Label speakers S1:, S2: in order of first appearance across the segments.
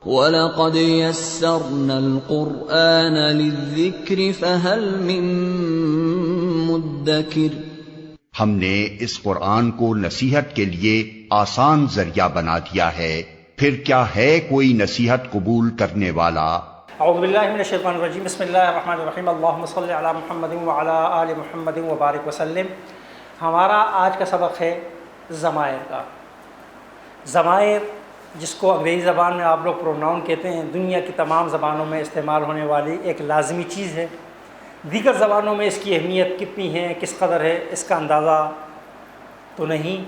S1: وَلَقَدْ يَسَّرْنَا الْقُرْآنَ لِلذِّكْرِ فَهَلْ مِن مُّدَّكِرٍ۔
S2: ہم نے اس قرآن کو نصیحت کے لیے آسان ذریعہ بنا دیا ہے، پھر کیا ہے کوئی نصیحت قبول کرنے والا؟
S3: اعوذ باللہ من الشیطان الرجیم، بسم اللہ الرحمن الرحیم، اللہم صلی علی محمد وعلی آل محمد وبارک وسلم۔ ہمارا آج کا سبق ہے ضمائر کا۔ ضمائر جس کو انگریزی زبان میں آپ لوگ پروناؤن کہتے ہیں، دنیا کی تمام زبانوں میں استعمال ہونے والی ایک لازمی چیز ہے۔ دیگر زبانوں میں اس کی اہمیت کتنی ہے، کس قدر ہے، اس کا اندازہ تو نہیں،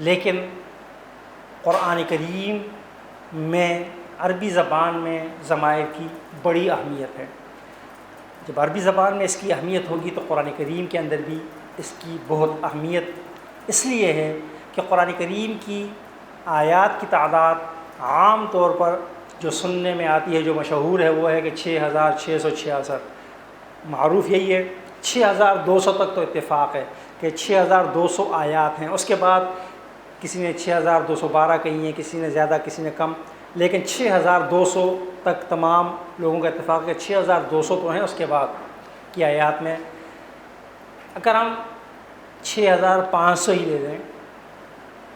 S3: لیکن قرآن کریم میں عربی زبان میں ضمائر کی بڑی اہمیت ہے۔ جب عربی زبان میں اس کی اہمیت ہوگی تو قرآن کریم کے اندر بھی اس کی بہت اہمیت اس لیے ہے کہ قرآن کریم کی آیات کی تعداد عام طور پر جو سننے میں آتی ہے، جو مشہور ہے، وہ ہے کہ 6666۔ معروف یہی ہے۔ 6200 تک تو اتفاق ہے کہ 6200 آیات ہیں۔ اس کے بعد کسی نے 6212 کہی ہیں، کسی نے زیادہ، کسی نے کم، لیکن 6200 تک تمام لوگوں کا اتفاق ہے۔ 6200 تو ہیں، اس کے بعد کی آیات میں اگر ہم 6500 ہی لے لیں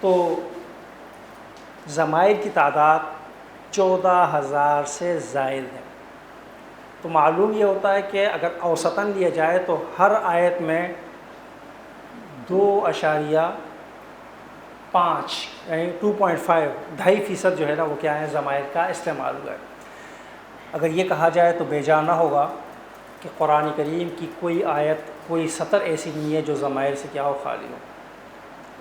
S3: تو ضمائر کی تعداد 14000 سے زائد ہے۔ تو معلوم یہ ہوتا ہے کہ اگر اوسطاً لیا جائے تو ہر آیت میں 2.5 یعنی 2.5% جو ہے نا وہ کیا ہے، ضمائر کا استعمال ہوا ہے۔ اگر یہ کہا جائے تو بے جا نہ ہوگا کہ قرآن کریم کی کوئی آیت، کوئی سطر ایسی نہیں ہے جو ضمائر سے کیا ہو، خالی ہو۔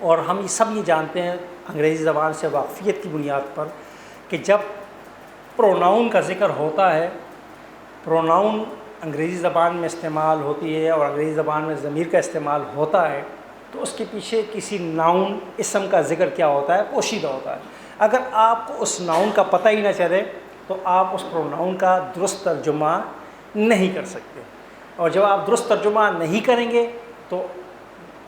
S3: اور ہم یہ سب یہ جانتے ہیں انگریزی زبان سے واقفیت کی بنیاد پر کہ جب پروناؤن کا ذکر ہوتا ہے، پروناؤن انگریزی زبان میں استعمال ہوتی ہے اور انگریزی زبان میں ضمیر کا استعمال ہوتا ہے، تو اس کے پیچھے کسی ناؤن اسم کا ذکر کیا ہوتا ہے، پوشیدہ ہوتا ہے۔ اگر آپ کو اس ناؤن کا پتہ ہی نہ چلے تو آپ اس پروناؤن کا درست ترجمہ نہیں کر سکتے، اور جب آپ درست ترجمہ نہیں کریں گے تو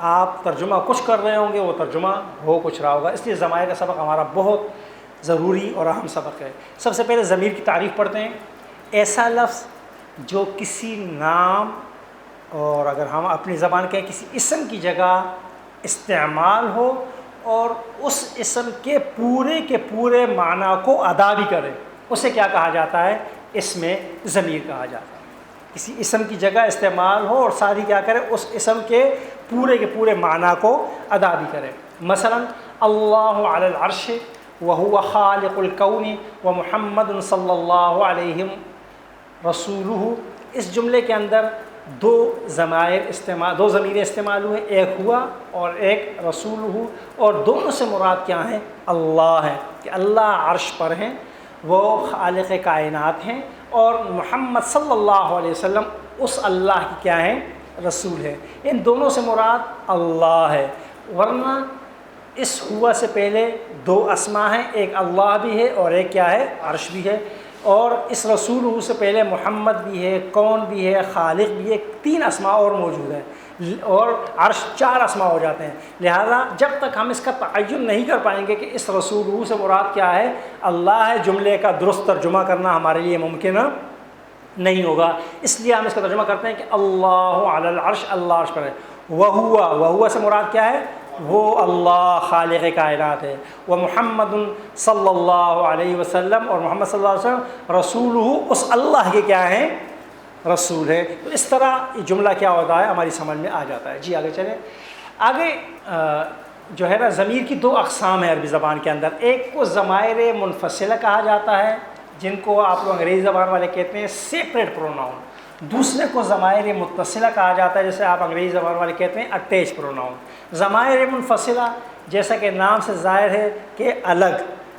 S3: آپ ترجمہ کچھ کر رہے ہوں گے، وہ ترجمہ ہو کچھ رہا ہوگا۔ اس لیے ضمائر کا سبق ہمارا بہت ضروری اور اہم سبق ہے۔ سب سے پہلے ضمیر کی تعریف پڑھتے ہیں۔ ایسا لفظ جو کسی نام، اور اگر ہم اپنی زبان کہیں کسی اسم کی جگہ استعمال ہو اور اس اسم کے پورے معنی کو ادا بھی کرے، اسے کیا کہا جاتا ہے؟ اس میں ضمیر کہا جاتا ہے۔ کسی اسم کی جگہ استعمال ہو اور ساتھ ہی کیا کرے، اس اسم کے پورے معنی کو ادا بھی کرے۔ مثلا اللہ علی العرش وہو خالق الکون ومحمد صلی اللہ علیہ رسولہ، اس جملے کے اندر دو ضمیر استعمال ہوئے، ایک ہوا اور ایک رسولہ، اور دونوں سے مراد کیا ہیں؟ اللہ ہے، کہ اللہ عرش پر ہیں، وہ خالق کائنات ہیں، اور محمد صلی اللہ علیہ وسلم اس اللہ کی کیا ہیں؟ رسول ہے۔ ان دونوں سے مراد اللہ ہے، ورنہ اس ہوا سے پہلے دو اسما ہیں، ایک اللہ بھی ہے اور ایک کیا ہے؟ عرش بھی ہے، اور اس رسول سے پہلے محمد بھی ہے، کون بھی ہے، خالق بھی ہے، 3 اسما اور موجود ہیں، اور عرش 4 اسما ہو جاتے ہیں۔ لہذا جب تک ہم اس کا تعین نہیں کر پائیں گے کہ اس رسول سے مراد کیا ہے، اللہ ہے، جملے کا درست ترجمہ کرنا ہمارے لیے ممکن نہیں ہوگا۔ اس لیے ہم اس کا ترجمہ کرتے ہیں کہ اللہ علی العرش، اللہ عرش پر ہے۔ وہوا سے مراد کیا ہے؟ وہ اللہ خالق کائنات ہے۔ ومحمد صلی اللہ علیہ وسلم، اور محمد صلی اللہ علیہ وسلم رسولہ، اس اللہ کے کیا ہیں؟ رسول ہے۔ تو اس طرح یہ جملہ کیا ہوتا ہے، ہماری سمجھ میں آ جاتا ہے۔ جی آگے چلیں۔ آگے جو ہے نا، ضمیر کی 2 اقسام ہیں عربی زبان کے اندر۔ ایک کو ضمائر منفصلہ کہا جاتا ہے، جن کو آپ لوگ انگریزی زبان والے کہتے ہیں سیپریٹ پروناؤن۔ دوسرے کو ضمائر متصلہ کہا جاتا ہے، جیسے آپ انگریزی زبان والے کہتے ہیں اٹیچ پروناؤن۔ ضمائر منفصلہ جیسا کہ نام سے ظاہر ہے کہ الگ،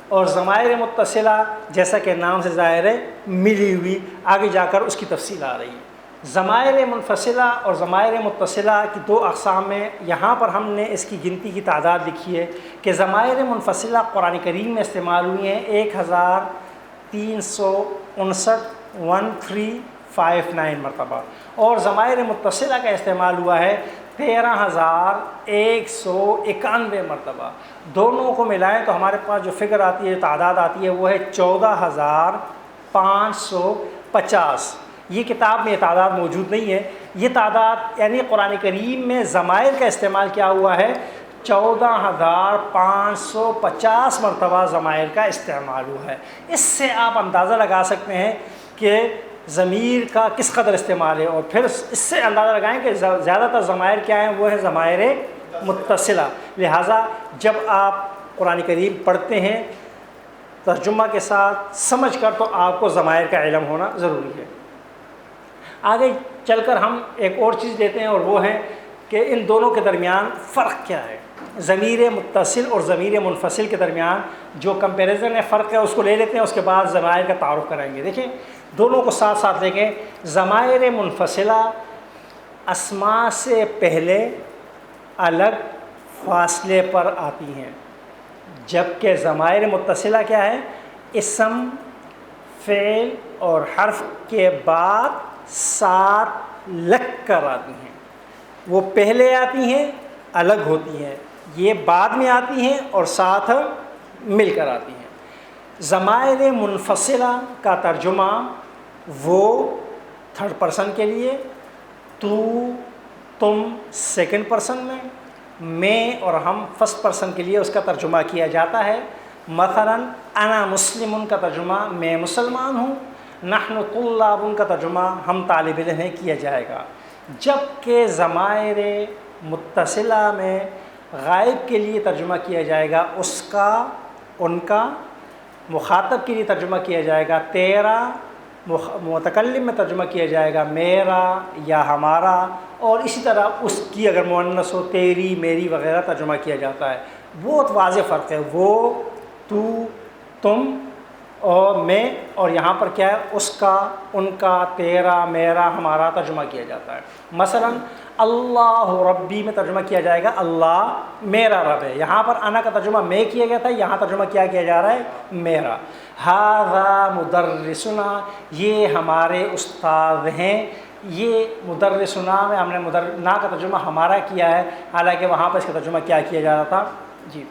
S3: اور ضمائر متصلہ جیسا کہ نام سے ظاہر ہے ملی ہوئی۔ آگے جا کر اس کی تفصیل آ رہی ہے۔ ضمائر منفصلہ اور ضمائر متصلہ کی 2 اقسام میں یہاں پر ہم نے اس کی گنتی کی تعداد لکھی ہے کہ ضمائر منفصلہ قرآن کریم میں استعمال ہوئی ہیں 1359 مرتبہ، اور ضمائر متصلہ کا استعمال ہوا ہے 13,191 مرتبہ. دونوں کو ملائیں تو ہمارے پاس جو فگر آتی ہے، تعداد آتی ہے، وہ ہے 14,550. یہ کتاب میں یہ تعداد موجود نہیں ہے. یہ تعداد یعنی قرآن کریم میں ضمائر کا استعمال کیا ہوا ہے، 14,550 مرتبہ ضمائر کا استعمال ہوا ہے. اس سے آپ اندازہ لگا سکتے ہیں کہ ضمیر کا کس قدر استعمال ہے، اور پھر اس سے اندازہ لگائیں کہ زیادہ تر ضمائر کیا ہیں، وہ ہیں ضمائر متصلہ. لہٰذا جب آپ قرآن کریم پڑھتے ہیں ترجمہ کے ساتھ سمجھ کر، تو آپ کو ضمائر کا علم ہونا ضروری ہے. آگے چل کر ہم ایک اور چیز لیتے ہیں، اور وہ ہے کہ ان دونوں کے درمیان فرق کیا ہے. ضمیر متصل اور ضمیر منفصل کے درمیان جو کمپیریزن ہے، فرق ہے، اس کو لے لیتے ہیں، اس کے بعد ضمائر کا تعارف کریں گے. دیکھیں دونوں کو ساتھ ساتھ دیکھیں. ضمائر منفصلہ اسماء سے پہلے الگ فاصلے پر آتی ہیں، جبکہ ضمائر متصلہ کیا ہے، اسم، فعل اور حرف کے بعد ساتھ لگ کر آتی ہیں. وہ پہلے آتی ہیں، الگ ہوتی ہیں، یہ بعد میں آتی ہیں اور ساتھ مل کر آتی ہیں. ضمائر منفصلہ کا ترجمہ وہ تھرڈ پرسن کے لیے، تو، تم سیکنڈ پرسن میں اور ہم فرسٹ پرسن کے لیے اس کا ترجمہ کیا جاتا ہے. مثلا انا مسلم کا ترجمہ میں مسلمان ہوں، نحن طلاب کا ترجمہ ہم طالب علم ہیں کیا جائے گا. جبکہ ضمائر متصلہ میں غائب کے لیے ترجمہ کیا جائے گا اس کا، ان کا. مخاطب کے لیے ترجمہ کیا جائے گا تیرا، متکلم میں ترجمہ کیا جائے گا میرا یا ہمارا، اور اسی طرح اس کی اگر مؤنث ہو تیری، میری وغیرہ ترجمہ کیا جاتا ہے. بہت واضح فرق ہے. وہ، تو، تم اور میں، اور یہاں پر کیا ہے، اس کا، ان کا، تیرا، میرا، ہمارا ترجمہ کیا جاتا ہے. مثلا اللہ ربی میں ترجمہ کیا جائے گا اللہ میرا رب ہے. یہاں پر انا کا ترجمہ میں کیا گیا تھا، یہاں ترجمہ کیا جا رہا ہے میرا. ھذا مدرسنا، یہ ہمارے استاد ہیں. یہ مدرسنا میں ہم نے نا کا ترجمہ ہمارا کیا ہے، حالانکہ وہاں پر اس کا ترجمہ کیا جا رہا تھا. جی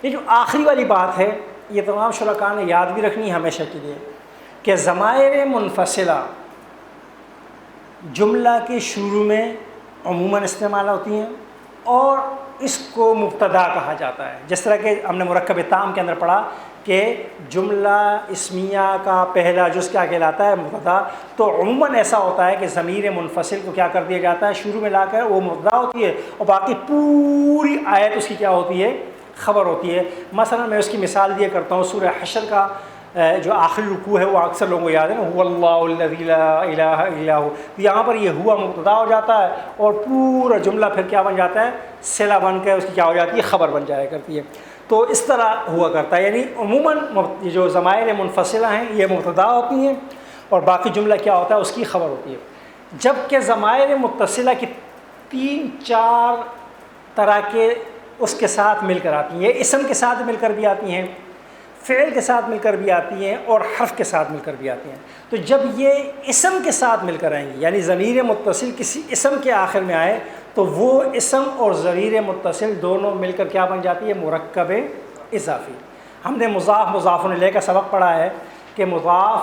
S3: یہ جو آخری والی بات ہے، یہ تمام شرکاء نے یاد بھی رکھنی ہے ہمیشہ کے لیے، کہ ضمائر منفصلہ جملہ کے شروع میں عموماً استعمال ہوتی ہیں، اور اس کو مبتدا کہا جاتا ہے. جس طرح کہ ہم نے مرکب تام کے اندر پڑھا کہ جملہ اسمیہ کا پہلا جز کیا کہلاتا ہے، مبتدا. تو عموماً ایسا ہوتا ہے کہ ضمیر منفصل کو کیا کر دیا جاتا ہے، شروع میں لا کر وہ مبتدا ہوتی ہے، اور باقی پوری آیت اس کی کیا ہوتی ہے، خبر ہوتی ہے. مثلا میں اس کی مثال دیا کرتا ہوں. سورہ حشر کا جو آخری رکوع ہے وہ اکثر لوگوں کو یاد ہے نا، هو اللہ الذی لا الہ الا هو. یہاں پر یہ ہوا مبتدا ہو جاتا ہے، اور پورا جملہ پھر کیا بن جاتا ہے، صلہ بن کے اس کی کیا ہو جاتی ہے، خبر بن جایا کرتی ہے. تو اس طرح ہوا کرتا ہے. یعنی عموماً یہ جو ضمائر منفصلہ ہیں یہ مبتدا ہوتی ہیں، اور باقی جملہ کیا ہوتا ہے، اس کی خبر ہوتی ہے. جبکہ ضمائر متصلہ کی 3-4 طرح کے اس کے ساتھ مل کر آتی ہیں. اسم کے ساتھ مل کر بھی آتی ہیں، فعل کے ساتھ مل کر بھی آتی ہیں، اور حرف کے ساتھ مل کر بھی آتی ہیں. تو جب یہ اسم کے ساتھ مل کر آئیں گی، یعنی ضمیر متصل کسی اسم کے آخر میں آئے، تو وہ اسم اور ضمیر متصل دونوں مل کر کیا بن جاتی ہے، مرکب اضافی. ہم نے مضاف مضاف الیہ کا سبق پڑھا ہے کہ مضاف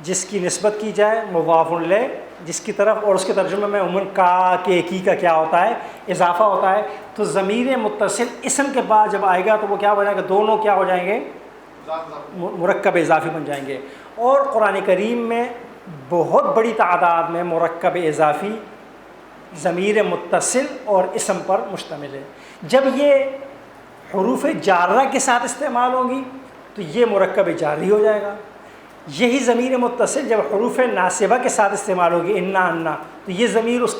S3: جس کی نسبت کی جائے، مضاف الیہ جس کی طرف، اور اس کے ترجمے میں عموماً کا، کے، کی کا کیا ہوتا ہے، اضافہ ہوتا ہے. تو ضمیر متصل اسم کے بعد جب آئے گا تو وہ کیا ہو جائے گا، دونوں کیا ہو جائیں گے، مرکب اضافی بن جائیں گے. اور قرآن کریم میں بہت بڑی تعداد میں مرکب اضافی ضمیر متصل اور اسم پر مشتمل ہے. جب یہ حروف جارہ کے ساتھ استعمال ہوں گی تو یہ مرکب جاری ہو جائے گا. یہی ضمیر متصل جب حروف ناصبہ کے ساتھ استعمال ہوگی، انا انا، تو یہ ضمیر اس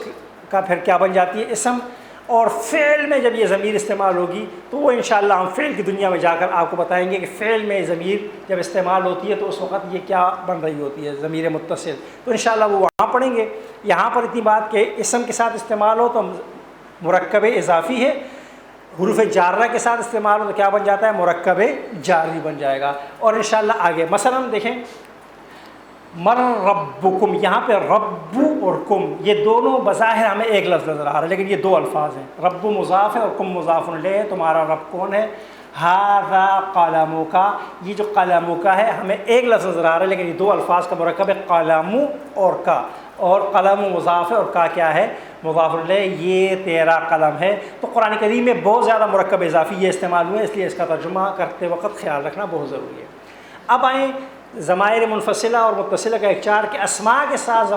S3: کا پھر کیا بن جاتی ہے، اسم. اور فعل میں جب یہ ضمیر استعمال ہوگی تو وہ انشاءاللہ ہم فعل کی دنیا میں جا کر آپ کو بتائیں گے کہ فعل میں ضمیر جب استعمال ہوتی ہے تو اس وقت یہ کیا بن رہی ہوتی ہے، ضمیر متصل. تو انشاءاللہ وہ وہاں پڑھیں گے. یہاں پر اتنی بات کہ اسم کے ساتھ استعمال ہو تو مرکب اضافی ہے، حروف جارہ کے ساتھ استعمال ہو تو کیا بن جاتا ہے، مرکب جاری بن جائے گا. اور انشاءاللہ آگے مثلا دیکھیں مر ربکم، یہاں پہ رب اور کم یہ دونوں بظاہر ہمیں ایک لفظ نظر آ رہا ہے، لیکن یہ دو الفاظ ہیں، رب مضاف ہے اور کم مضاف الیہ، تمہارا رب کون ہے؟ ھذا قلمک، یہ جو قلمک ہے ہمیں ایک لفظ نظر آ رہا ہے لیکن یہ دو الفاظ کا مرکب ہے، قلم اور کا، اور قلم مضاف ہے اور کا کیا ہے؟ مضاف الیہ، یہ تیرا قلم ہے۔ تو قرآن کریم میں بہت زیادہ مرکب اضافی یہ استعمال ہوئے، اس لیے اس کا ترجمہ کرتے وقت خیال رکھنا بہت ضروری ہے۔ اب آئیں ضمائر منفصلہ اور متصلہ کا ایک چار، کہ اسماء کے ساتھ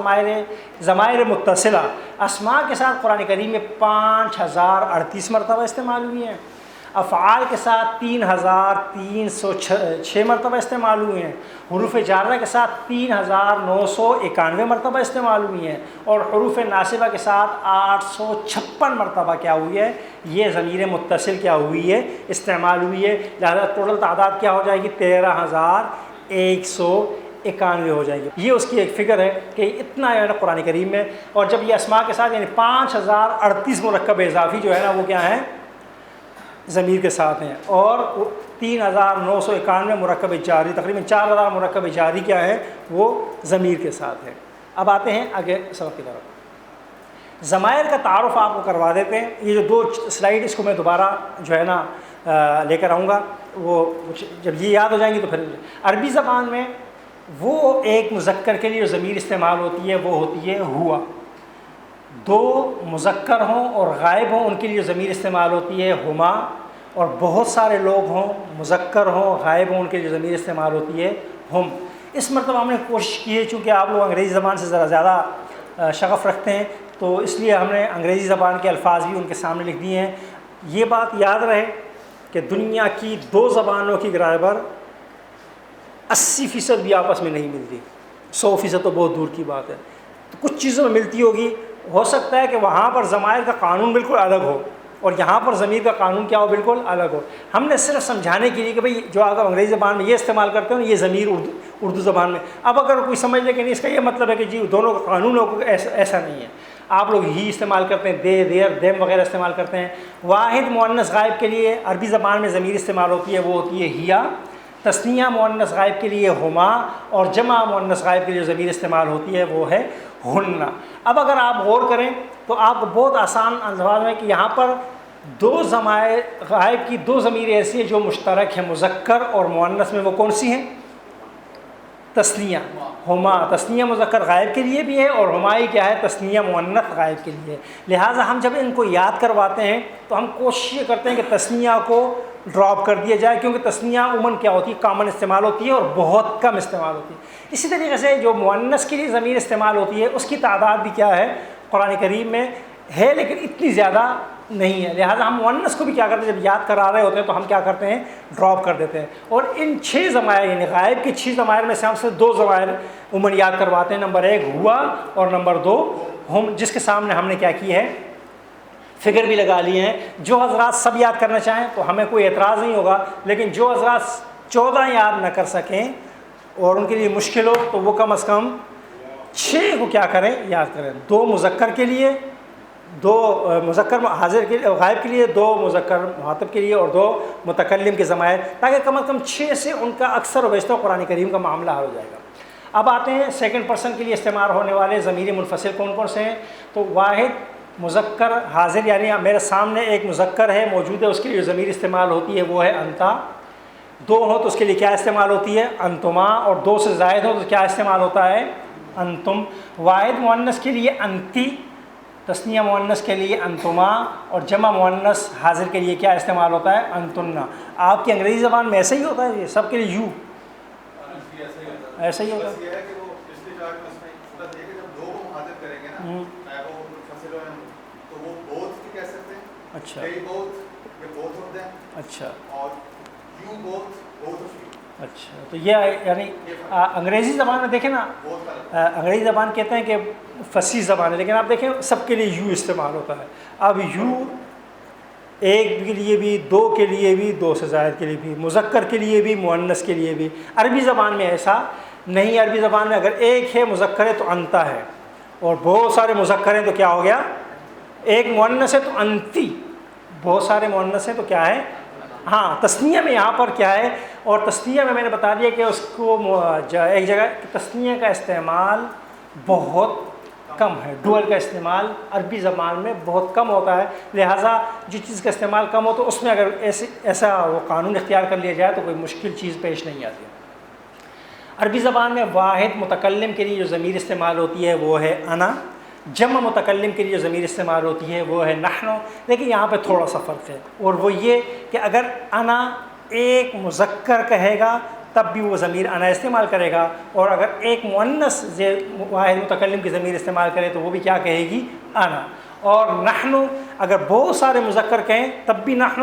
S3: ضمائر متصلہ اسماء کے ساتھ قرآن کریم میں 5038 مرتبہ استعمال ہوئی ہیں، افعال کے ساتھ 3306 مرتبہ استعمال ہوئے ہیں، حروف جارہ کے ساتھ 3991 مرتبہ استعمال ہوئی ہیں، اور حروف ناصبہ کے ساتھ 856 مرتبہ کیا ہوئی ہے؟ یہ ضمیر متصل کیا ہوئی ہے؟ استعمال ہوئی ہے۔ لہذا ٹوٹل تعداد کیا ہو جائے گی؟ 13191 ہو جائے گی۔ یہ اس کی ایک فگر ہے کہ اتنا ہے نا قرآن کریم میں، اور جب یہ اسماء کے ساتھ یعنی 5038 مرکب اضافی جو ہے نا وہ کیا ہیں؟ ضمیر کے ساتھ ہیں، اور 3991 مرکب جاری، تقریباً 4000 مرکب جاری کیا ہے؟ وہ ضمیر کے ساتھ ہے۔ اب آتے ہیں آگے سبق کی طرف، ضمائر کا تعارف آپ کو کروا دیتے ہیں۔ یہ جو دو سلائیڈ اس کو میں دوبارہ جو ہے نا لے کر آؤں گا، وہ جب یہ یاد ہو جائیں گی تو پھر عربی زبان میں وہ ایک مذکر کے لیے جو ضمیر استعمال ہوتی ہے وہ ہوتی ہے ہوا، دو مذکر ہوں اور غائب ہوں ان کے لیے ضمیر استعمال ہوتی ہے ہما، اور بہت سارے لوگ ہوں مذکر ہوں غائب ہوں ان کے لیے ضمیر استعمال ہوتی ہے ہم۔ اس مرتبہ ہم نے کوشش کی ہے، چونکہ آپ لوگ انگریزی زبان سے ذرا زیادہ شغف رکھتے ہیں تو اس لیے ہم نے انگریزی زبان کے الفاظ بھی ان کے سامنے لکھ دیے ہیں۔ یہ بات یاد رہے کہ دنیا کی دو زبانوں کی گرامر 80% بھی آپس میں نہیں ملتی، 100% تو بہت دور کی بات ہے، تو کچھ چیزوں میں ملتی ہوگی۔ ہو سکتا ہے کہ وہاں پر ضمائر کا قانون بالکل الگ ہو اور یہاں پر ضمیر کا قانون کیا ہو؟ بالکل الگ ہو۔ ہم نے صرف سمجھانے کے لیے کہ بھئی جو آپ انگریزی زبان میں یہ استعمال کرتے ہو یہ ضمیر اردو زبان میں، اب اگر کوئی سمجھ لے کہ نہیں اس کا یہ مطلب ہے کہ جی دونوں کا قانون ہو، ایسا نہیں ہے۔ آپ لوگ ہی استعمال کرتے ہیں، دے، دیر، دیم وغیرہ استعمال کرتے ہیں۔ واحد مؤنث غائب کے لیے عربی زبان میں ضمیر استعمال ہوتی ہے، وہ ہوتی ہے ہیا۔ تثنیہ مؤنث غائب کے لیے ہما، اور جمع مؤنث غائب کے لیے ضمیر استعمال ہوتی ہے وہ ہے ہن۔ اب اگر آپ غور کریں تو آپ کو بہت آسان انداز میں کہ یہاں پر دو ضمائر غائب کی دو ضمیر ایسی ہیں جو مشترک ہیں مذکر اور مؤنث میں، وہ کون سی ہیں؟ تثنیہ ہما، تثنیہ مذکر غائب کے لیے بھی ہے، اور ہمائی کیا ہے؟ تثنیہ مؤنث غائب کے لیے۔ لہٰذا ہم جب ان کو یاد کرواتے ہیں تو ہم کوشش یہ کرتے ہیں کہ تثنیہ کو ڈراپ کر دیا جائے، کیونکہ تثنیہ عموماً کیا ہوتی ہے؟ کامن استعمال ہوتی ہے اور بہت کم استعمال ہوتی ہے۔ اسی طریقے سے جو مؤنث کے لیے ضمیر استعمال ہوتی ہے اس کی تعداد بھی کیا ہے؟ قرآن کریم میں ہے لیکن اتنی زیادہ نہیں ہے۔ لہٰذا ہم مؤنث کو بھی کیا کرتے ہیں؟ جب یاد کرا رہے ہوتے ہیں تو ہم کیا کرتے ہیں؟ ڈراپ کر دیتے ہیں۔ اور ان 6 ضمائر یعنی غائب کے 6 ضمائر میں سے ہم صرف 2 ضمائر عموماً یاد کرواتے ہیں، نمبر 1 ہوا اور نمبر 2 ہم، جس کے سامنے ہم نے کیا کی ہے؟ فگر بھی لگا لیے ہیں۔ جو حضرات سب یاد کرنا چاہیں تو ہمیں کوئی اعتراض نہیں ہوگا، لیکن جو حضرات 14 یاد نہ کر سکیں اور ان کے لیے مشکل ہو تو وہ کم از کم 6 کو کیا کریں؟ یاد کریں۔ 2 مذکر کے لیے، 2 مذکر حاضر کے غائب کے لیے، 2 مذکر مخاطب کے لیے، اور 2 متکلم کے ضمائر، تاکہ کم از کم 6 سے ان کا اکثر و بیشتر قرآن کریم کا معاملہ حل ہو جائے گا۔ اب آتے ہیں سیکنڈ پرسن کے لیے استعمال ہونے والے ضمیر منفصل کون کون سے ہیں؟ تو واحد مذکر حاضر، یعنی میرے سامنے ایک مذکر ہے موجود ہے، اس کے لیے ضمیر استعمال ہوتی ہے وہ ہے انتا۔ 2 ہو تو اس کے لیے کیا استعمال ہوتی ہے؟ انتما، اور 2 سے زائد ہو تو کیا استعمال ہوتا ہے؟ انتم۔ واحد مؤنث کے لیے انتی، تثنیہ مؤنث کے لیے انتما، اور جمع مؤنث حاضر کے لیے کیا استعمال ہوتا ہے؟ انتنا۔ آپ کی انگریزی زبان میں ایسا ہی ہوتا ہے؟ یہ سب کے لیے یو ایسا ہی ہوتا ہے؟ اچھا اچھا اچھا، تو یہ یعنی انگریزی زبان میں دیکھیں نا، انگریزی زبان کہتے ہیں کہ فصیح زبان ہے، لیکن آپ دیکھیں سب کے لیے یو استعمال ہوتا ہے۔ اب یو ایک کے لیے بھی، 2 کے لیے بھی، 2 سے زائد کے لیے بھی، مذکر کے لیے بھی، مؤنث کے لیے بھی۔ عربی زبان میں ایسا نہیں، عربی زبان میں اگر ایک ہے مذکر ہے تو انتا ہے، اور بہت سارے مذکر ہیں تو کیا ہو گیا؟ ایک مؤنث ہے تو انتی، بہت سارے مؤنث ہیں تو کیا ہے؟ ہاں تثنیہ میں یہاں پر کیا ہے، اور تثنیہ میں نے بتا دیا کہ اس کو ایک جگہ تثنیہ کا استعمال بہت کم ہے، ڈوئل کا استعمال عربی زبان میں بہت کم ہوتا ہے، لہٰذا جس چیز کا استعمال کم ہو تو اس میں اگر ایسا وہ قانون اختیار کر لیا جائے تو کوئی مشکل چیز پیش نہیں آتی۔ عربی زبان میں واحد متکلم کے لیے جو ضمیر استعمال ہوتی ہے وہ ہے انا، جمع متکلم کے لیے جو ضمیر استعمال ہوتی ہے وہ ہے نحن، لیکن یہاں پہ تھوڑا سا فرق ہے، اور وہ یہ کہ اگر انا ایک مذکر کہے گا تب بھی وہ ضمیر انا استعمال کرے گا، اور اگر ایک مؤنث واحد متکلم کی ضمیر استعمال کرے تو وہ بھی کیا کہے گی، انا۔ اور نحن اگر بہت سارے مذکر کہیں تب بھی نحن،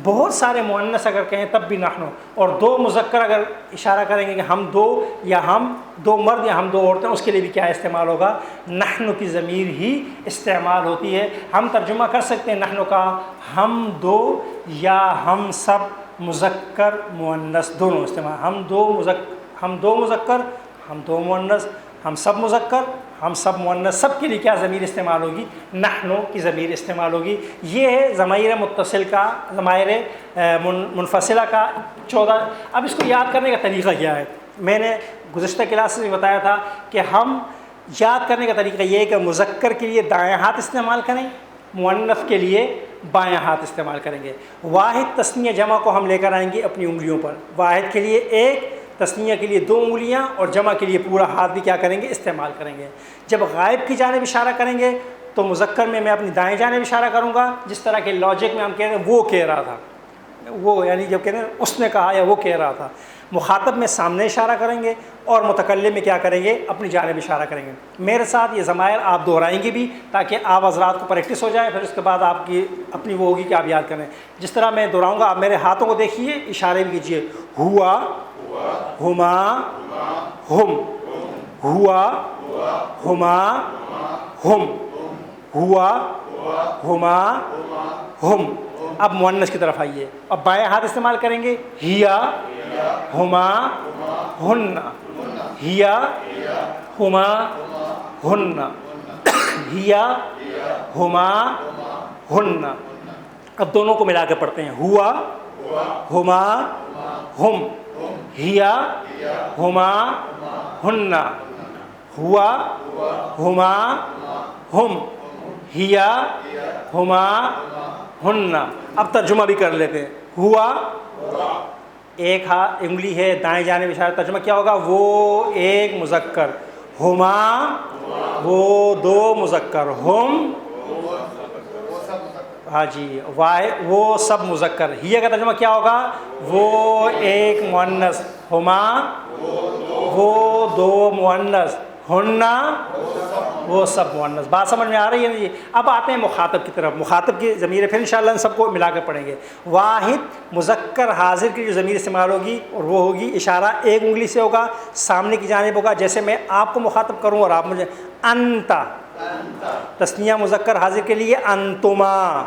S3: بہت سارے مؤنث اگر کہیں تب بھی نحن، اور دو مذکر اگر اشارہ کریں گے کہ ہم دو، یا ہم دو مرد یا ہم دو عورتیں، اس کے لیے بھی کیا استعمال ہوگا، نحن کی ضمیر ہی استعمال ہوتی ہے۔ ہم ترجمہ کر سکتے ہیں نحن کا ہم دو یا ہم سب مذکر مؤنث دونوں استعمال، ہم دو مذکر ہم دو مؤنث، ہم سب مذکر ہم سب مؤنث، سب کے لیے کیا ضمیر استعمال ہوگی، نحن کی ضمیر استعمال ہوگی۔ یہ ہے ضمائر متصل کا، ضمائر منفصلہ کا 14۔ اب اس کو یاد کرنے کا طریقہ کیا ہے؟ میں نے گزشتہ کلاس میں بتایا تھا کہ ہم یاد کرنے کا طریقہ یہ ہے کہ مذکر کے لیے دائیں ہاتھ استعمال کریں، مؤنث کے لیے بائیں ہاتھ استعمال کریں گے۔ واحد تثنیہ جمع کو ہم لے کر آئیں گے اپنی انگلیوں پر، واحد کے لیے ایک، تثنیہ کے لیے دو انگلیاں، اور جمع کے لیے پورا ہاتھ بھی کیا کریں گے، استعمال کریں گے۔ جب غائب کی جانب اشارہ کریں گے تو مذکر میں اپنی دائیں جانب اشارہ کروں گا، جس طرح کے لاجک میں ہم کہہ رہے ہیں وہ کہہ رہا تھا، وہ یعنی جب کہتے ہیں اس نے کہا یا وہ کہہ رہا تھا۔ مخاطب میں سامنے اشارہ کریں گے، اور متکلم میں کیا کریں گے، اپنی جانب اشارہ کریں گے۔ میرے ساتھ یہ ضمائر آپ دہرائیں گے بھی تاکہ آپ حضرات کو پریکٹس ہو جائے، پھر اس کے بعد آپ کی اپنی وہ ہوگی کہ آپ یاد کریں۔ جس طرح میں دہراؤں گا آپ میرے ہاتھوں کو دیکھیے، اشارے بھی کیجیے، ہوا، ہما، ہم، ہوا، ہما، ہم، ہوا، ہما، ہم۔ اب مؤنث کی طرف آئیے، اب بائیں ہاتھ استعمال کریں گے، ہیا، ہما، ہن، ہیا، ہما، ہن، ہیا، ہما، ہن۔ اب دونوں کو ملا کے پڑھتے ہیں، ہوا، ہما، ہم، ہیا، ہما، ہن، ہوا، ہما، ہم، ہیا، ہما، ہن۔ اب ترجمہ بھی کر لیتے ہیں، ہوا ایک ہاتھ انگلی ہے دائیں جانب اشارہ، ترجمہ کیا ہوگا، وہ ایک مذکر، ہما وہ دو مذکر، ہم ہاں جی وہ سب مذکر۔ ہیا کا ترجمہ کیا ہوگا، وہ ایک مؤنث، ہما وہ دو مؤنث، ہننا وہ سب مؤنث۔ بات سمجھ میں آ رہی ہے نا جی؟ اب آتے ہیں مخاطب کی طرف، مخاطب کی ضمیر پھر انشاءاللہ ان سب کو ملا کے پڑھیں گے۔ واحد مذکر حاضر کی جو ضمیر استعمال ہوگی، اور وہ ہوگی اشارہ ایک انگلی سے ہوگا، سامنے کی جانب ہوگا، جیسے میں آپ کو مخاطب کروں اور آپ مجھے، انتا، تثنیہ مذکر حاضر کے لیے انتما،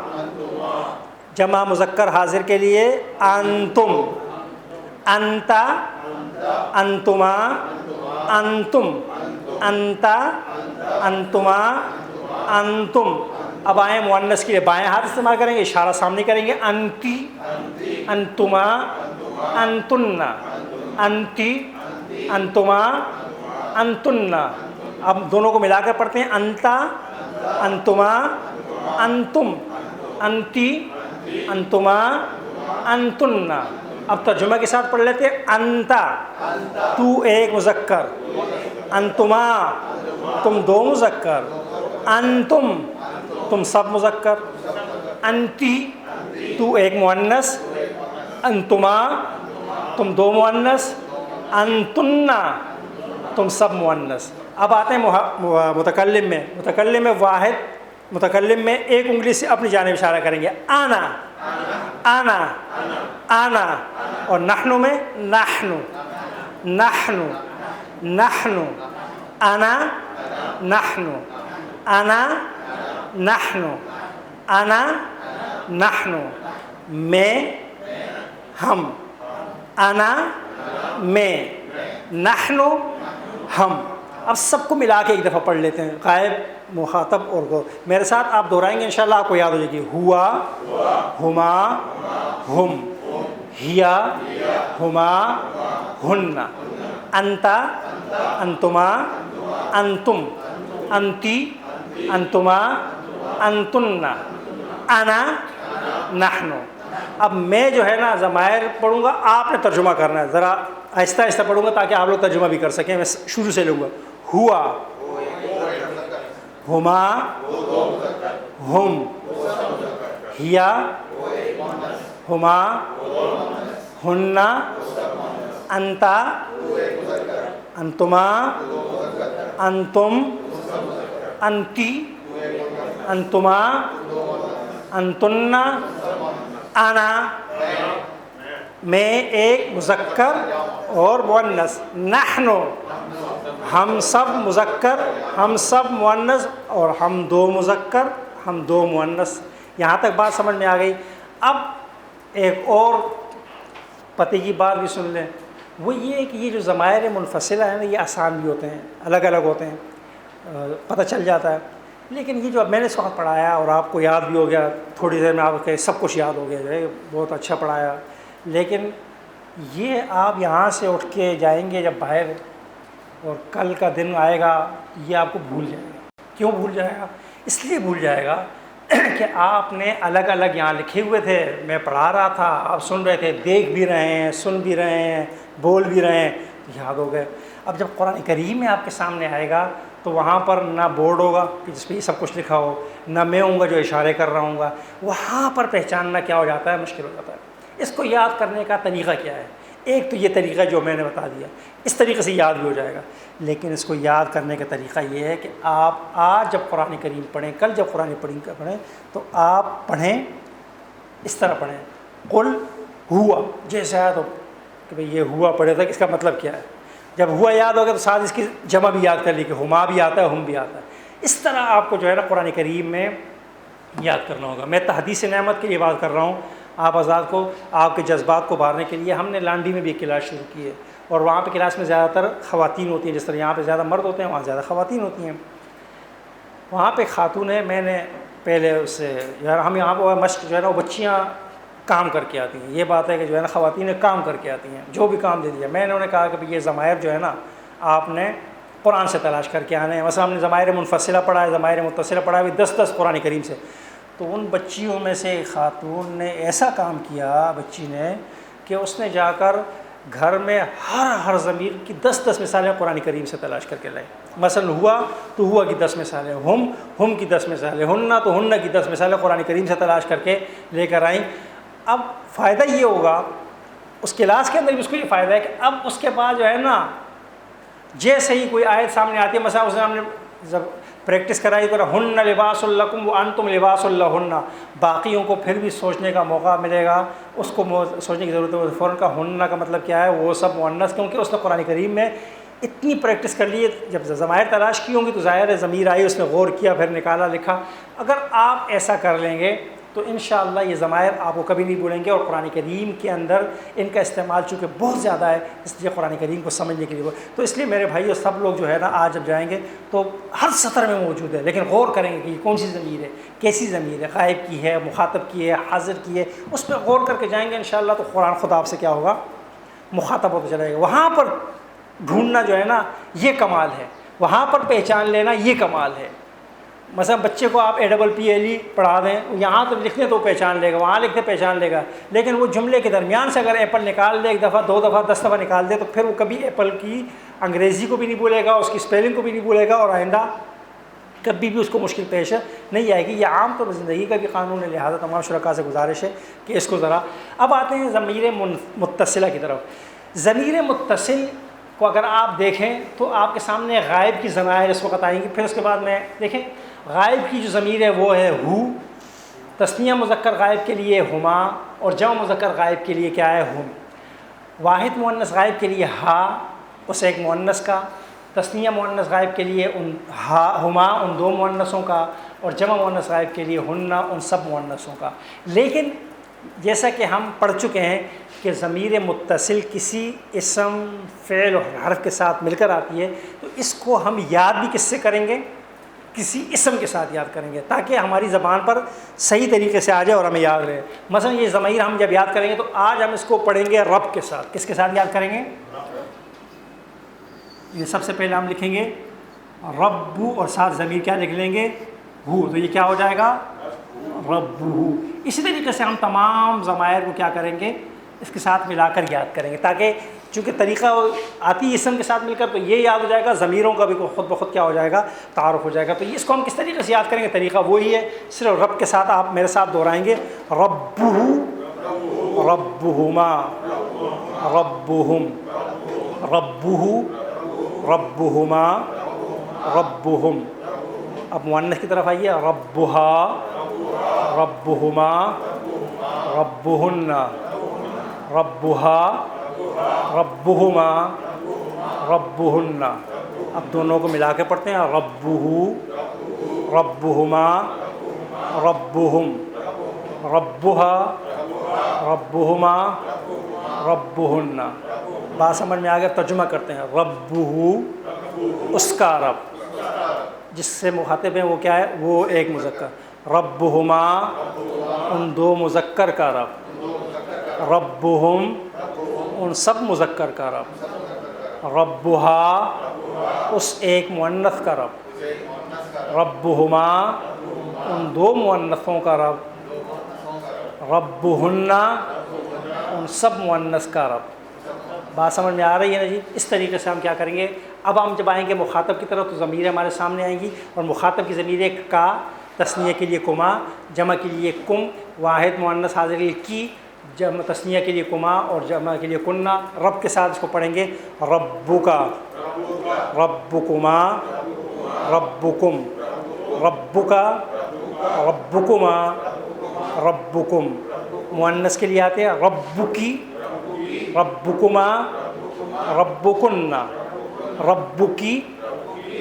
S3: جمع مذکر حاضر کے لیے انتم، انتا، انتما، انتم، انتا، انتما، انتم۔ اب آئیں مؤنث کے لیے بائیں ہاتھ استعمال کریں گے، اشارہ سامنے کریں گے، انتی، انتما، انتن، انتی، انتما، انتن۔ اب دونوں کو ملا کر پڑھتے ہیں، انتا، انتما، انتم، انتی، انتما، انتن۔ اب ترجمہ کے ساتھ پڑھ لیتے ہیں، انتا تو ایک مذکر، انتما تم دو مذکر، انتم تم سب مذکر، انتی تو ایک مؤنث، انتما تم دو مؤنث، انتنا تم سب مؤنث۔ اب آتے ہیں متکلم میں، متکلم میں واحد، متکلم میں ایک انگلی سے اپنی جانب اشارہ کریں گے، آنا، آنا، آنا، اور نحن میں نحن، نحن، نحن، انا، نحن، انا، نحن، انا، نحن، میں، ہم، انا، میں، نحن، ہم۔ اب سب کو ملا کے ایک دفعہ پڑھ لیتے ہیں، غائب، مخاطب اور غور۔ میرے ساتھ آپ دہرائیں گے انشاءاللہ آپ کو یاد ہو جائے گی، ہوا، ہما، ہم، ہیا ہما ہن، انتا انتما انتم، انتی انتما انتن، انا نحن۔ اب میں جو ہے نا ضمائر پڑھوں گا، آپ نے ترجمہ کرنا ہے، ذرا آہستہ آہستہ پڑھوں گا تاکہ آپ لوگ ترجمہ بھی کر سکیں۔ میں شروع سے لوں گا، ہوا، ہما، ہم، ہیا، ہما، ہن، انتا، انتما، انتم، انتی، انتما، انتن، انا، میں ایک مذکر اور مؤنث، نحن ہم سب مذکر، ہم سب مؤنث، اور ہم دو مذکر ہم دو مؤنث۔ یہاں تک بات سمجھ میں آ گئی۔ اب ایک اور پتہ کی بات بھی سن لیں، وہ یہ کہ یہ جو ضمائر منفصلہ ہیں نا، یہ آسان بھی ہوتے ہیں، الگ الگ ہوتے ہیں، پتہ چل جاتا ہے۔ لیکن یہ جو اب میں نے اس وقت پڑھایا اور آپ کو یاد بھی ہو گیا، تھوڑی دیر میں آپ کو سب کچھ یاد ہو گیا، جو ہے بہت اچھا پڑھایا، لیکن یہ آپ یہاں سے اٹھ کے جائیں گے جب باہر، اور کل کا دن آئے گا یہ آپ کو بھول جائے گا۔ کیوں بھول جائے گا؟ اس لیے بھول جائے گا کہ آپ نے الگ الگ یہاں لکھے ہوئے تھے، میں پڑھا رہا تھا، آپ سن رہے تھے، دیکھ بھی رہے ہیں، سن بھی رہے ہیں، بول بھی رہے ہیں، یاد ہو گئے۔ اب جب قرآن کریم میں آپ کے سامنے آئے گا تو وہاں پر نہ بورڈ ہوگا کہ جس پہ یہ سب کچھ لکھا ہو، نہ میں ہوں گا جو اشارے کر رہا ہوں گا، وہاں پر پہچاننا کیا ہو جاتا ہے، مشکل ہو جاتا ہے۔ اس کو یاد کرنے کا طریقہ کیا ہے؟ ایک تو یہ طریقہ جو میں نے بتا دیا، اس طریقے سے یاد بھی ہو جائے گا، لیکن اس کو یاد کرنے کا طریقہ یہ ہے کہ آپ آج جب قرآن کریم پڑھیں، کل جب قرآن پڑھیں تو آپ پڑھیں اس طرح پڑھیں، قل ہوا، جیسے آیا تو کہ بھئی یہ ہوا پڑھے تھا، اس کا مطلب کیا ہے؟ جب ہوا یاد ہوگا تو ساتھ اس کی جمع بھی یاد کر لی کہ ہما بھی آتا ہے، ہم بھی آتا ہے۔ اس طرح آپ کو جو ہے نا قرآن کریم میں یاد کرنا ہوگا۔ میں تحدیث نعمت کے لیے بات کر رہا ہوں، آپ آزاد کو، آپ کے جذبات کو ابھارنے کے لیے۔ ہم نے لانڈی میں بھی ایک کلاس شروع کی ہے، اور وہاں پہ کلاس میں زیادہ تر خواتین ہوتی ہیں، جس طرح یہاں پہ زیادہ مرد ہوتے ہیں وہاں زیادہ خواتین ہوتی ہیں۔ وہاں پہ خاتون ہے، میں نے پہلے اس سے یار ہم یہاں پہ مشق جو ہے نا وہ بچیاں کام کر کے آتی ہیں، یہ بات ہے کہ جو ہے نا خواتین کام کر کے آتی ہیں، جو بھی کام دے دیا۔ میں نے انہیں کہا کہ یہ ضمائر جو ہے نا آپ نے قرآن سے تلاش کر کے آنے ہیں۔ مثلا ہم نے ضمائر منفصلہ پڑھا ہے، ضمائر متصلہ پڑھا ہے، 10 قرآن کریم سے۔ تو ان بچیوں میں سے ایک خاتون نے ایسا کام کیا، بچی نے، کہ اس نے جا کر گھر میں ہر ضمیر کی 10 مثالیں قرآن کریم سے تلاش کر کے لائی۔ مثلا ہوا تو ہوا کی 10 مثالیں، ہم کی 10 مثالیں، ہن تو ہن کی 10 مثالیں قرآن کریم سے تلاش کر کے لے کر آئیں۔ اب فائدہ یہ ہوگا اس کلاس کے اندر بھی، اس کو یہ فائدہ ہے کہ اب اس کے بعد جو ہے نا جیسے ہی کوئی آیت سامنے آتی ہے، مثلا اس نے ہم نے جب پریکٹس کرائی تو ہن لباس لکم وانتم لباس لہن، باقیوں کو پھر بھی سوچنے کا موقع ملے گا، اس کو سوچنے کی ضرورت ہے فوراً کا ہن کا مطلب کیا ہے، وہ سب مؤنث، کیونکہ اس نے قرآن کریم میں اتنی پریکٹس کر لی ہے۔ جب ضمائر تلاش کی ہوں گی تو ظاہر ہے ضمیر آئی، اس نے غور کیا، پھر نکالا، لکھا۔ اگر آپ ایسا کر لیں گے تو انشاءاللہ یہ ضمائر آپ کو کبھی نہیں بھولیں گے، اور قرآن کریم کے اندر ان کا استعمال چونکہ بہت زیادہ ہے، اس لیے قرآن کریم کو سمجھنے کے لیے تو اس لیے میرے بھائیو سب لوگ جو ہے نا آج جب جائیں گے تو ہر سطر میں موجود ہے، لیکن غور کریں گے کہ یہ کون سی ضمیر ہے، کیسی ضمیر ہے، غائب کی ہے، مخاطب کی ہے، حاضر کی ہے، اس پہ غور کر کے جائیں گے انشاءاللہ تو قرآن خود آپ سے کیا ہوگا، مخاطب ہوتا چلے گا۔ وہاں پر ڈھونڈنا جو ہے نا یہ کمال ہے، وہاں پر پہچان لینا یہ کمال ہے۔ مثلا بچے کو آپ APPLE پڑھا دیں، یہاں تو لکھنے تو پہچان لے گا، وہاں لکھتے پہچان لے گا، لیکن وہ جملے کے درمیان سے اگر ایپل نکال دے، 1 دفعہ 2 دفعہ 10 دفعہ نکال دے، تو پھر وہ کبھی ایپل کی انگریزی کو بھی نہیں بھولے گا، اس کی اسپیلنگ کو بھی نہیں بھولے گا، اور آئندہ کبھی بھی اس کو مشکل پیش نہیں آئے گی۔ یہ عام طور پر زندگی کا بھی قانون ہے، لہٰذا تمام شرکاء سے گزارش ہے کہ اس کو ذرا۔ اب آتے ہیں ضمیر متصلہ کی طرف۔ ضمیر متصل کو اگر آپ دیکھیں تو آپ کے سامنے غائب کی ضمائر اس وقت آئیں گی، پھر اس کے بعد میں دیکھیں غائب کی جو ضمیر ہے وہ ہے ہو، تثنیہ مذکر غائب کے لیے ہما، اور جمع مذکر غائب کے لیے کیا ہے، ہم۔ واحد مؤنث غائب کے لیے ہا، اس ایک مؤنث کا، تثنیہ مؤنث غائب کے لیے ان ہما، ان 2 مؤنثوں کا، اور جمع مؤنث غائب کے لیے ہن، ان سب مؤنثوں کا۔ لیکن جیسا کہ ہم پڑھ چکے ہیں کہ ضمیر متصل کسی اسم، فعل اور حرف کے ساتھ مل کر آتی ہے، تو اس کو ہم یاد بھی کس سے کریں گے، کسی اسم کے ساتھ یاد کریں گے تاکہ ہماری زبان پر صحیح طریقے سے آ جائے اور ہمیں یاد رہے. مثلا یہ ضمیر ہم جب یاد کریں گے تو آج ہم اس کو پڑھیں گے رب کے ساتھ. کس کے ساتھ یاد کریں گے؟ یہ سب سے پہلے ہم لکھیں گے رب اور ساتھ ضمیر کیا لکھ لیں گے؟ ہو. تو یہ کیا ہو جائے گا؟ رب ہو. اسی طریقے سے ہم تمام ضمائر کو کیا کریں گے؟ اس کے ساتھ ملا کر یاد کریں گے تاکہ چونکہ طریقہ آتی اسم کے ساتھ مل کر تو یہ یاد ہو جائے گا, ضمیروں کا بھی خود بخود کیا ہو جائے گا؟ تعارف ہو جائے گا. تو اس کو ہم کس طریقے سے یاد کریں گے؟ طریقہ وہی ہے, صرف رب کے ساتھ آپ میرے ساتھ دہرائیں گے ربہ ربہما ربہم ربہ ربہما ربہم. اب مؤنث کی طرف آئیے ربہا ربہما ربہن ربہا ربہما ربہن. اب دونوں کو ملا کے پڑھتے ہیں ربہ ربہما ربہم ربہا ربہما ربہن. بات سمجھ میں آ گیا؟ ترجمہ کرتے ہیں. ربہ اس کا رب, جس سے مخاطب ہیں وہ کیا ہے؟ وہ ایک مذکر. ربہما ان دو مذکر کا رب. ربہم ان سب مذکر کا رب. ربہا اس ایک مؤنث کا رب. ربہما ان دو مؤنثوں کا رب. ربہن ان سب مؤنث کا رب. بات سمجھ میں آ رہی ہے نا جی؟ اس طریقے سے ہم کیا کریں گے؟ اب ہم جب آئیں گے مخاطب کی طرف تو ضمیر ہمارے سامنے آئیں گی, اور مخاطب کی ضمیر کا, تثنیہ کے لیے کما, جمع کے لیے کم, واحد مؤنث حاضر کے لیے کی, جمع تثنیہ کے لیے کما اور جمع کے لیے کننا. رب کے ساتھ اس کو پڑھیں گے ربکا ربکما ربکم ربکا ربکما ربکم. مؤنث کے لیے آتے ہیں ربکی ربکما ربکن ربکی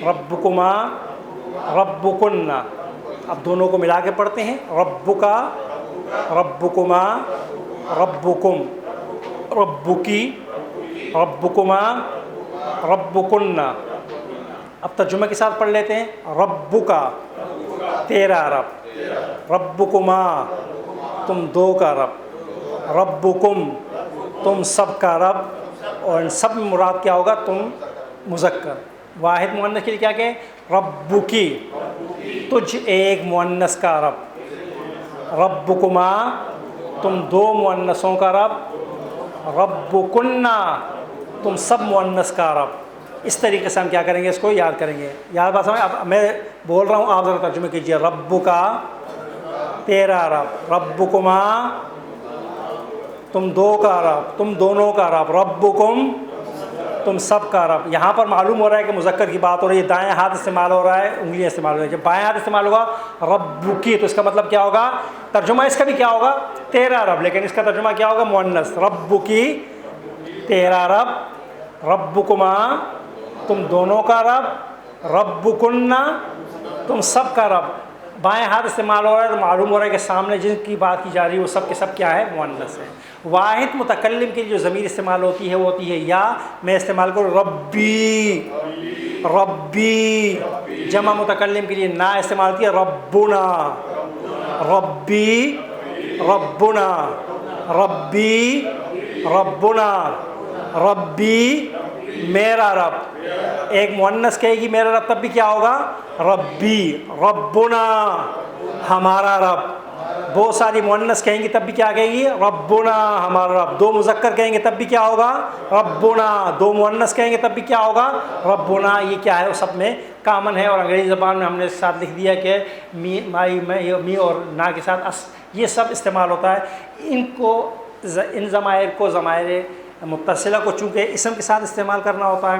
S3: ربکما ربکن. اب دونوں کو ملا کے پڑھتے ہیں ربکا ربکما ربکم ربکی ربکما ربکن. اب ترجمہ کے ساتھ پڑھ لیتے ہیں. ربکا تیرا رب, ربکما تم دو کا رب, ربکم تم سب کا رب, اور ان سب میں مراد کیا ہوگا؟ تم مذکر. واحد مؤنث کے لیے کیا کہ ربکی تجھ ایک مؤنث کا رب. ربکما تم دو مؤنثوں کا رب. ربکننا تم سب مؤنث کا رب. اس طریقے سے ہم کیا کریں گے؟ اس کو یاد کریں گے. یاد بات سمجھ؟ اب میں بول رہا ہوں, آپ ذرا ترجمہ کیجیے. ربکا تیرا رب, ربکما تم دو کا رب, تم دونوں کا رب, ربکم تم سب کا رب. یہاں پر معلوم ہو رہا ہے کہ مذکر کی بات ہو رہی ہے. دائیں ہاتھ استعمال ہو رہا ہے, انگلیاں استعمال ہو رہی ہیں. جب بائیں ہاتھ استعمال ہوگا ربکی تو اس کا مطلب کیا ہوگا؟ ترجمہ اس کا بھی کیا ہوگا؟ تیرا رب, لیکن اس کا ترجمہ کیا ہوگا؟ مؤنث. ربکی تیرا رب, ربکما تم دونوں کا رب, ربکننا تم سب کا رب. بائیں ہاتھ استعمال ہو رہا ہے تو معلوم ہو رہا ہے کہ سامنے جن کی بات کی جا رہی ہے وہ سب کے سب کیا ہے؟ مؤنث ہے. واحد متکلم کے لیے جو ضمیر استعمال ہوتی ہے وہ ہوتی ہے یا. میں استعمال کروں ربی ربی. جمع متکلم کے لیے نا استعمال ہوتی ہے ربنا ربی ربنا ربی ربنا ربی میرا رب. ایک مؤنث کہے گی میرا رب تب بھی کیا ہوگا؟ ربی. ربنا ہمارا رب. بہت ساری مؤنث کہیں گی تب بھی کیا کہے گی؟ ربنا ہمارا رب. دو مذکر کہیں گے تب بھی کیا ہوگا؟ ربنا. دو مؤنث کہیں گے تب بھی کیا ہوگا؟ ربنا. یہ کیا ہے؟ وہ سب میں کامن ہے, اور انگریزی زبان میں ہم نے ساتھ لکھ دیا کہ می مائی میں می اور نا کے ساتھ اس, یہ سب استعمال ہوتا ہے. ان کو ان ضمائر کو ضمائر متصلہ کو چونکہ اسم کے ساتھ استعمال کرنا ہوتا ہے,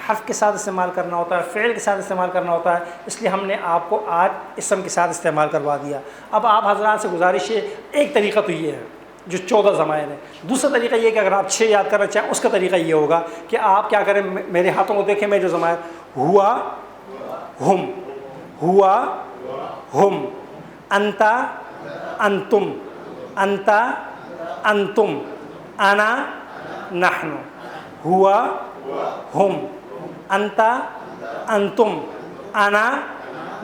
S3: حرف کے ساتھ استعمال کرنا ہوتا ہے, فعل کے ساتھ استعمال کرنا ہوتا ہے, اس لیے ہم نے آپ کو آج اسم کے ساتھ استعمال کروا دیا. اب آپ حضرات سے گزارش ہے, ایک طریقہ تو یہ ہے جو 14 ضمائر ہیں. دوسرا طریقہ یہ کہ اگر آپ 6 یاد کرنا چاہیں اس کا طریقہ یہ ہوگا کہ آپ کیا کریں, میرے ہاتھوں کو دیکھیں, میں جو ضمائر ہوا ہم, ہوا ہم, انتا انتم, انتا انتم, انا نحن, ہوا ہم, انتا انتم, انا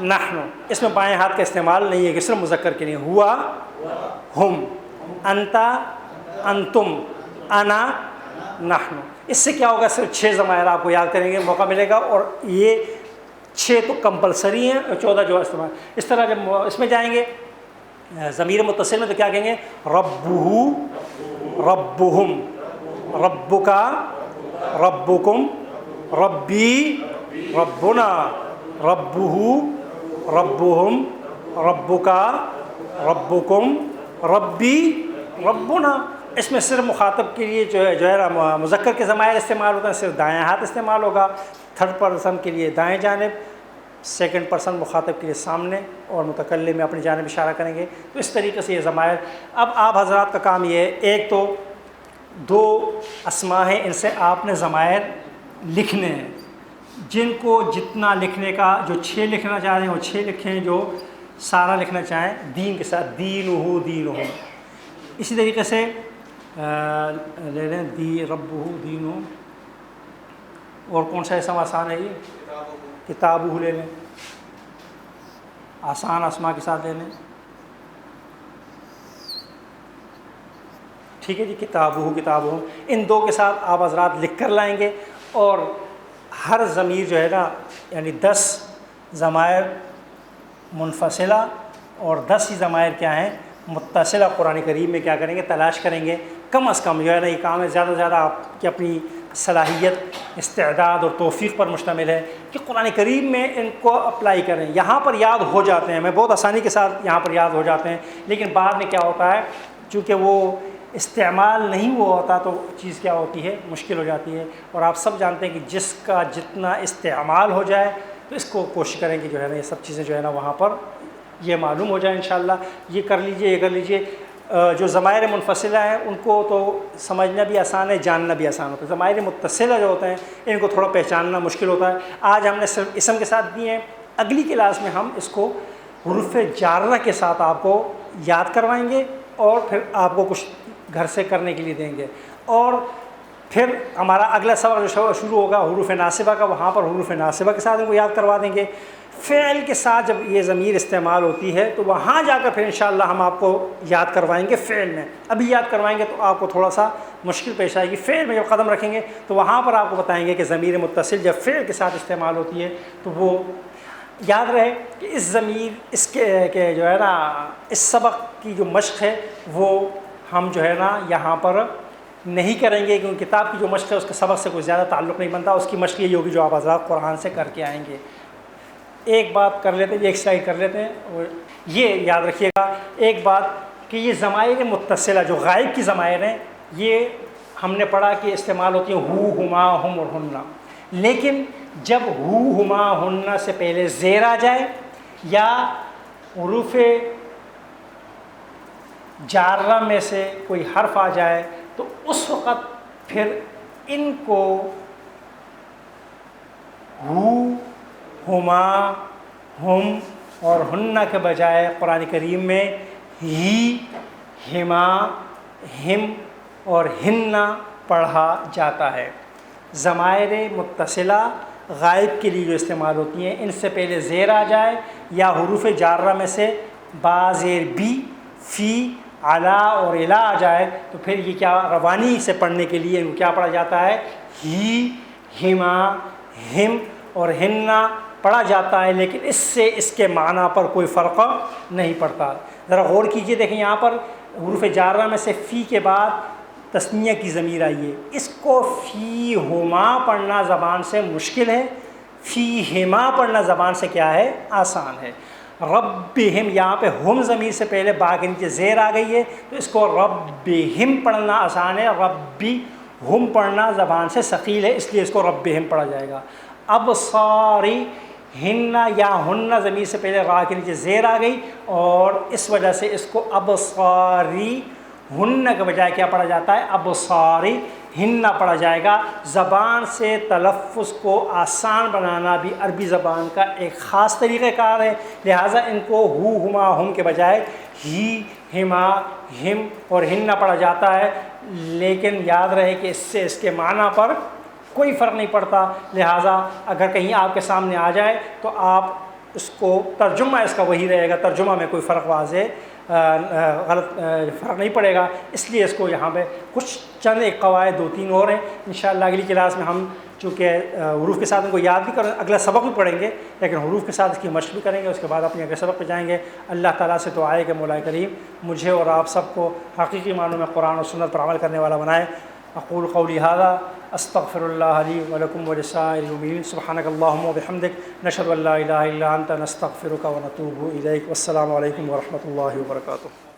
S3: نحن، اس میں بائیں ہاتھ کا استعمال نہیں ہے کہ صرف مذکر کے لیے. ہوا ہم، انتا انتم، انا نحن. اس سے کیا ہوگا؟ صرف 6 ضمائر آپ کو یاد کریں گے موقع ملے گا، اور یہ 6 تو کمپلسری ہیں اور 14 جو استعمال. اس طرح جب اس میں جائیں گے ضمیر متصل میں تو کیا کہیں گے؟ ربہ، ربہم، ربکا، ربکم، ربی، ربنا، ربہ، ربہم، ربکا، ربکم، ربی، ربنا. اس میں صرف مخاطب کے لیے جو ہے مذکر کے ضمائر استعمال ہوتا ہے، صرف دائیں ہاتھ استعمال ہوگا. تھرڈ پرسن کے لیے دائیں جانب، سیکنڈ پرسن مخاطب کے لیے سامنے، اور متکلم میں اپنی جانب اشارہ کریں گے. تو اس طریقے سے یہ ضمائر. اب آپ حضرات کا کام یہ ہے، ایک تو 2 اسماء ہیں، ان سے آپ نے ضمائر لکھنے ہیں، جن کو جتنا لکھنے کا، جو 6 لکھنا چاہ رہے ہیں وہ 6 لکھیں، جو سارا لکھنا چاہیں دین کے ساتھ، دینہ، دینہم. اسی طریقے سے لے لیں دی، ربہ، دینہ. اور کون سا اسم آسان ہے؟ یہ کتابہ لے لیں، آسان اسماء کے ساتھ لے لیں. ٹھیک ہے جی، کتابہ، کتابہ. ان 2 کے ساتھ آپ حضرات لکھ کر لائیں گے، اور ہر ضمیر جو ہے نا، یعنی 10 ضمائر منفصلہ اور 10 ہی ضمائر کیا ہیں؟ متصلہ. قرآن کریم میں کیا کریں گے؟ تلاش کریں گے. کم از کم جو ہے نا یہ کام ہے، زیادہ سے زیادہ آپ کی اپنی صلاحیت، استعداد اور توفیق پر مشتمل ہے کہ قرآن کریم میں ان کو اپلائی کریں. یہاں پر یاد ہو جاتے ہیں، میں بہت آسانی کے ساتھ یہاں پر یاد ہو جاتے ہیں، لیکن بعد میں کیا ہوتا ہے، چونکہ وہ استعمال نہیں ہوا ہوتا تو چیز کیا ہوتی ہے؟ مشکل ہو جاتی ہے. اور آپ سب جانتے ہیں کہ جس کا جتنا استعمال ہو جائے تو اس کو کوشش کریں کہ جو ہے نا یہ سب چیزیں جو ہے نا وہاں پر یہ معلوم ہو جائے انشاءاللہ. یہ کر لیجئے، یہ کر لیجئے. جو ضمائر منفصلہ ہیں ان کو تو سمجھنا بھی آسان ہے، جاننا بھی آسان ہوتا ہے. ضمائر متصلہ جو ہوتے ہیں ان کو تھوڑا پہچاننا مشکل ہوتا ہے. آج ہم نے صرف اسم کے ساتھ دیے ہیں، اگلی کلاس میں ہم اس کو حروف جارہ کے ساتھ آپ کو یاد کروائیں گے، اور پھر آپ کو کچھ گھر سے کرنے کے لیے دیں گے. اور پھر ہمارا اگلا سبق جو شروع ہوگا حروف ناصبہ کا، وہاں پر حروف ناصبہ کے ساتھ ان کو یاد کروا دیں گے. فعل کے ساتھ جب یہ ضمیر استعمال ہوتی ہے تو وہاں جا کر پھر انشاءاللہ ہم آپ کو یاد کروائیں گے فعل میں. ابھی یاد کروائیں گے تو آپ کو تھوڑا سا مشکل پیش آئے گی. فعل میں جب قدم رکھیں گے تو وہاں پر آپ کو بتائیں گے کہ ضمیر متصل جب فعل کے ساتھ استعمال ہوتی ہے تو وہ یاد رہے کہ اس ضمیر اس کے جو ہے نا اس سبق کی جو مشق ہے وہ ہم جو ہے نا یہاں پر نہیں کریں گے، کیونکہ کتاب کی جو مشق ہے اس کے سبق سے کوئی زیادہ تعلق نہیں بنتا. اس کی مشق یہ ہوگی جو آپ حضرات قرآن سے کر کے آئیں گے. ایک بات کر لیتے ہیں، ایک سلائڈ کر لیتے ہیں، اور یہ یاد رکھیے گا ایک بات کہ یہ ضمائر متصلہ جو غائب کی ضمائر ہیں یہ ہم نے پڑھا کہ استعمال ہوتی ہیں ہو، ہما، ہم اور ہننا. لیکن جب ہو، ہما، ہننا سے پہلے زیر آ جائے یا حروف جارہ میں سے کوئی حرف آ جائے تو اس وقت پھر ان کو ہو، ہما، ہم اور ہننا کے بجائے قرآن کریم میں ہی، ہما، ہم اور ہننا پڑھا جاتا ہے. ضمائر متصلہ غائب کے لیے جو استعمال ہوتی ہیں ان سے پہلے زیر آ جائے یا حروف جارہ میں سے با زیر بی، فی، علا اور الا آ جائے تو پھر یہ کیا روانی سے پڑھنے کے لیے ان کو کیا پڑھا جاتا ہے؟ ہی، ہما، ہم اور ہننا پڑھا جاتا ہے. لیکن اس سے اس کے معنی پر کوئی فرق نہیں پڑتا. ذرا غور کیجئے، دیکھیں یہاں پر حروف جارہ میں سے فی کے بعد تثنیہ کی ضمیر آئی ہے. اس کو فی ہما پڑھنا زبان سے مشکل ہے، فی ہما پڑھنا زبان سے کیا ہے؟ آسان ہے. ربہم، یہاں پہ ہم ضمیر سے پہلے با کے نیچے زیر آ گئی ہے تو اس کو ربہم پڑھنا آسان ہے. ربی ہم پڑھنا زبان سے ثقیل ہے، اس لیے اس کو ربہم پڑھا جائے گا. ابصاری ہننا یا ہننا ضمیر سے پہلے را کے نیچے زیر آ گئی اور اس وجہ سے اس کو ابصاری ہننا کے بجائے کیا پڑھا جاتا ہے؟ ابصاری ہننا پڑھا جائے گا. زبان سے تلفظ کو آسان بنانا بھی عربی زبان کا ایک خاص طریقہ کار ہے، لہٰذا ان کو ہو، ہما، ہم کے بجائے ہی، ہما، ہم اور ہننا پڑھا جاتا ہے. لیکن یاد رہے کہ اس سے اس کے معنی پر کوئی فرق نہیں پڑتا. لہٰذا اگر کہیں آپ کے سامنے آ جائے تو آپ اس کو ترجمہ اس کا وہی رہے گا، ترجمہ میں کوئی فرق واضح غلط فرق نہیں پڑے گا، اس لیے اس کو یہاں پہ کچھ چند ایک قواعد 2-3 اور ہیں انشاءاللہ اگلی کلاس میں ہم چونکہ حروف کے ساتھ ان کو یاد بھی کریں، اگلا سبق بھی پڑھیں گے لیکن حروف کے ساتھ اس کی مشق بھی کریں گے، اس کے بعد اپنے اگلے سبق پہ جائیں گے۔ اللہ تعالیٰ سے دعا ہے کہ مولا کریم مجھے اور آپ سب کو حقیقی معنوں میں قرآن و سنت پر عمل کرنے والا بنائے۔ اقول قولی ھذا استغفر اللہ لی ولکم ولسائر المؤمنین، سبحانک اللہم وبحمدک، نشہد ان لا الہ الا انت، نستغفرک ونتوب الیک۔ والسلام علیکم ورحمۃ اللہ وبرکاتہ۔